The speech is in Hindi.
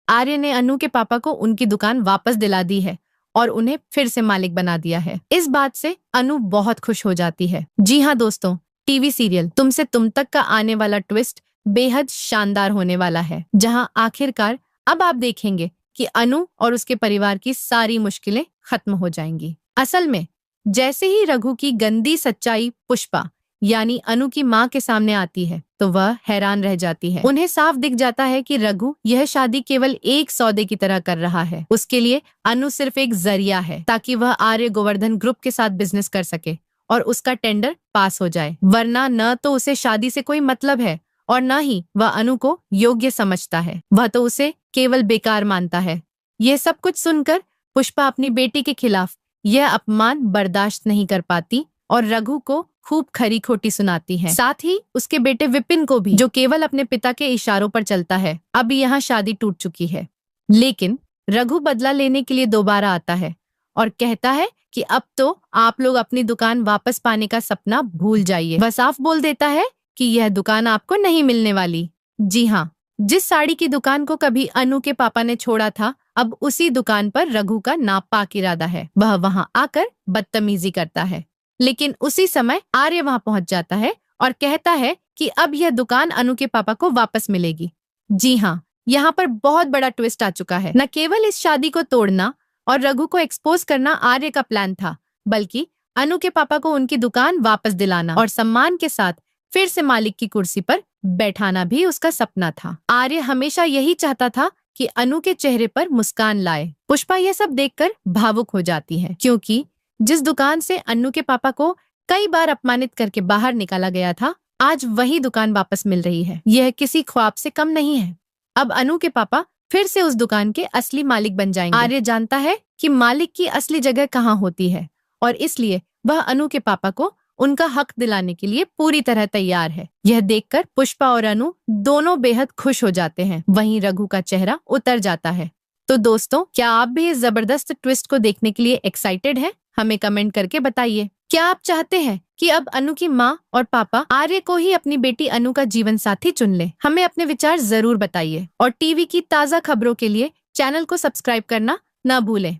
आर्य ने अनु के पापा को उनकी दुकान वापस दिला दी है और उन्हें फिर से मालिक बना दिया है। इस बात से अनु बहुत खुश हो जाती है। जी हाँ दोस्तों, टीवी सीरियल तुमसे तुम तक का आने वाला ट्विस्ट बेहद शानदार होने वाला है, जहां आखिरकार अब आप देखेंगे कि अनु और उसके परिवार की सारी मुश्किलें खत्म हो जाएंगी। असल में जैसे ही रघु की गंदी सच्चाई पुष्पा यानी अनु की माँ के सामने आती है तो वह हैरान रह जाती है। उन्हें साफ दिख जाता है कि रघु यह शादी केवल एक सौदे की तरह कर रहा है। उसके लिए अनु सिर्फ एक जरिया है ताकि वह आर्य गोवर्धन ग्रुप के साथ बिजनेस कर सके और उसका टेंडर पास हो जाए, वरना न तो उसे शादी से कोई मतलब है और न ही वह अनु को योग्य समझता है। वह तो उसे केवल बेकार मानता है। यह सब कुछ सुनकर पुष्पा अपनी बेटी के खिलाफ यह अपमान बर्दाश्त नहीं कर पाती और रघु को खूब खरी खोटी सुनाती है। साथ ही उसके बेटे विपिन को भी, जो केवल अपने पिता के इशारों पर चलता है। अब यहाँ शादी टूट चुकी है, लेकिन रघु बदला लेने के लिए दोबारा आता है और कहता है कि अब तो आप लोग अपनी दुकान वापस पाने का सपना भूल जाइए। वह साफ बोल देता है कि यह दुकान आपको नहीं मिलने वाली। जी हाँ, जिस साड़ी की दुकान को कभी अनु के पापा ने छोड़ा था, अब उसी दुकान पर रघु का नापाक इरादा है। वह वहां आकर बदतमीजी करता है, लेकिन उसी समय आर्य वहां पहुंच जाता है और कहता है कि अब यह दुकान अनु के पापा को वापस मिलेगी। जी हाँ, यहाँ पर बहुत बड़ा ट्विस्ट आ चुका है। न केवल इस शादी को तोड़ना और रघु को एक्सपोज करना आर्य का प्लान था, बल्कि अनु के पापा को उनकी दुकान वापस दिलाना और सम्मान के साथ फिर से मालिक की कुर्सी पर बैठाना भी उसका सपना था। आर्य हमेशा यही चाहता था कि अनु के चेहरे पर मुस्कान लाए। पुष्पा यह सब देखकर भावुक हो जाती है, क्योंकि जिस दुकान से अनु के पापा को कई बार अपमानित करके बाहर निकाला गया था, आज वही दुकान वापस मिल रही है। यह किसी ख्वाब से कम नहीं है। अब अनु के पापा फिर से उस दुकान के असली मालिक बन जाएंगे। आर्य जानता है कि मालिक की असली जगह कहाँ होती है और इसलिए वह अनु के पापा को उनका हक दिलाने के लिए पूरी तरह तैयार है। यह देखकर पुष्पा और अनु दोनों बेहद खुश हो जाते हैं। वहीं रघु का चेहरा उतर जाता है। तो दोस्तों, क्या आप भी इस जबरदस्त ट्विस्ट को देखने के लिए एक्साइटेड हैं? हमें कमेंट करके बताइए। क्या आप चाहते हैं कि अब अनु की माँ और पापा आर्य को ही अपनी बेटी अनु का जीवन साथी चुन ले? हमें अपने विचार जरूर बताइए और टीवी की ताज़ा खबरों के लिए चैनल को सब्सक्राइब करना न भूलें।